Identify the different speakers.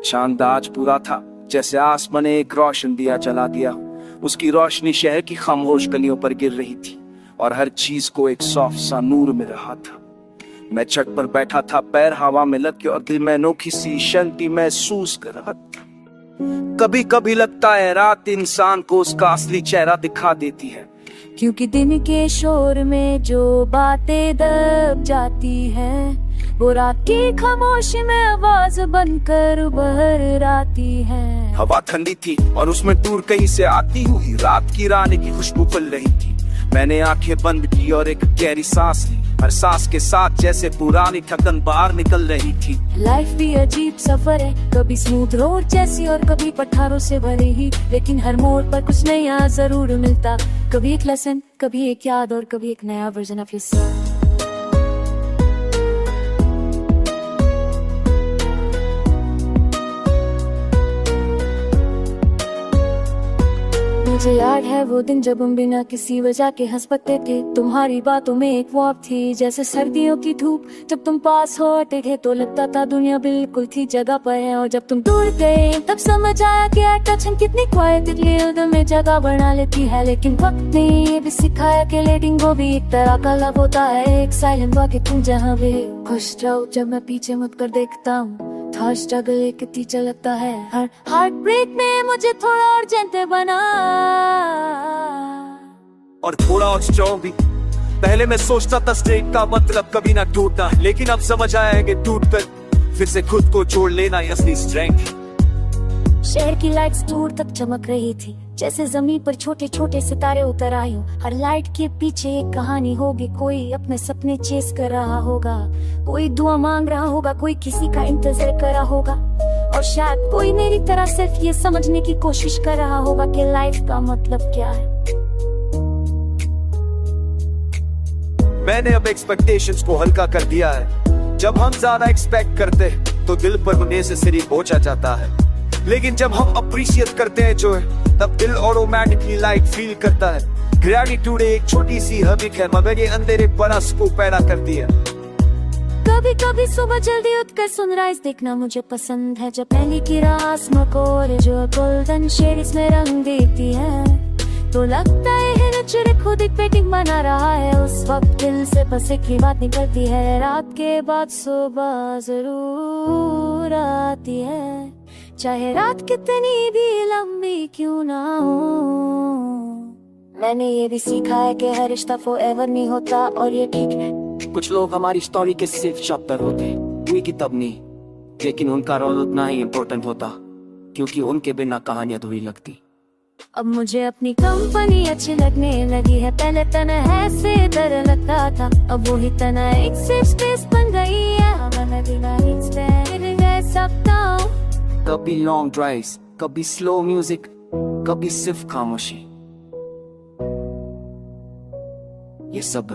Speaker 1: चांद आज पूरा था, जैसे आसमान ने एक रोशन दिया जला दिया। उसकी रोशनी शहर की खामोश गलियों पर गिर रही थी और हर चीज को एक सॉफ्ट सा नूर मिल रहा था। मैं छत पर बैठा था, पैर हवा में लटके और दिल में अनोखी सी शांति महसूस कर रहा था। कभी कभी लगता है रात इंसान को उसका असली चेहरा दिखा देती है,
Speaker 2: क्योंकि दिन के शोर में जो बातें दब जाती है वो रात की खामोशी में आवाज बनकर उभर आती है।
Speaker 1: हवा ठंडी थी और उसमें दूर कहीं से आती हुई रात की रानी की खुशबू फैल रही थी। मैंने आंखें बंद की और एक गहरी सांस ली। हर सांस के साथ जैसे पुरानी थकन बाहर निकल रही थी।
Speaker 2: लाइफ भी अजीब सफर है, कभी स्मूथ रोड जैसी और कभी पठारों से भरी ही, लेकिन हर मोड़ पर कुछ नया जरूर मिलता। कभी एक लेसन, कभी एक याद और कभी एक नया वर्जन ऑफ योरसेल्फ। मुझे याद है वो दिन जब हम बिना किसी वजह के हंस पकते थे। तुम्हारी बातों में एक वॉक थी जैसे सर्दियों की धूप। जब तुम पास होते थे तो लगता था दुनिया बिल्कुल थी जगह पर है, और जब तुम दूर गए तब समझ आया कि अटैचमेंट कितनी क्वाइटली दिल में जगह बना लेती है। लेकिन वक्त ने ये भी सिखाया कि लेटिंग गो भी एक तरह का लव होता है, एक साइलेंट वॉक। तुम जहाँ भी खुश रहो, जब मैं पीछे मुड़ कर देखता हूँ था स्ट्रगल एक टीचर लगता है। हर हार्ट ब्रेक में मुझे थोड़ा और जेंटल बना
Speaker 1: और थोड़ा और स्ट्रॉन्ग भी। पहले मैं सोचता था स्ट्रेट का मतलब कभी ना टूटना, लेकिन अब समझ आया है कि टूट कर फिर से खुद को जोड़ लेना ही असली स्ट्रेंथ।
Speaker 2: शहर की लाइट्स दूर तक चमक रही थी, जैसे जमीन पर छोटे छोटे सितारे उतर आए हों। हर लाइट के पीछे एक कहानी होगी, कोई अपने सपने चेस कर रहा होगा, कोई दुआ मांग रहा होगा, कोई किसी का इंतजार कर रहा होगा, और शायद कोई मेरी तरह सिर्फ ये समझने की कोशिश कर रहा होगा कि लाइफ का मतलब क्या है।
Speaker 1: मैंने अब एक्सपेक्टेशंस को हल्का कर दिया है। जब हम ज्यादा एक्सपेक्ट करते तो दिल पर उन्हें बोझ आ जाता है, लेकिन जब हम अप्रिशिएट करते हैं जो है तब दिल ऑटोमेटिकली लाइट फील करता है। ग्रेटिट्यूड एक छोटी सी हैबिट है, मगर ये अंदर एक बड़ा सुकून पैदा करती है।
Speaker 2: कभी कभी सुबह जल्दी उठकर सनराइज देखना मुझे पसंद है, जब पहली की रात मकोर जो गोल्डन शेड्स में रंग देती है, तो लगता है नेचर खुद एक पेंटिंग बना रहा है। उस वक्त दिल से बस एक ही बात निकलती है, रात के बाद सुबह जरूर आती है, चाहे रात कितनी भी लंबी क्यों ना हो। मैंने ये भी सीखा है कि हर रिश्ता फॉरएवर नहीं होता, और ये ठीक है।
Speaker 1: कुछ लोग हमारी स्टोरी के सिर्फ चैप्टर होते हैं, पूरी किताब नहीं, लेकिन उनका रोल उतना ही इम्पोर्टेंट होता, क्योंकि उनके बिना कहानी अधूरी लगती।
Speaker 2: अब मुझे अपनी कंपनी अच्छी लगने लगी है, पहले तन्हाई से डर लगता था, अब वही तन्हाई एक सेफ स्पेस बन गई है।
Speaker 1: कभी लॉन्ग ड्राइव्स, कभी स्लो म्यूजिक, कभी सिर्फ खामोशी, ये सब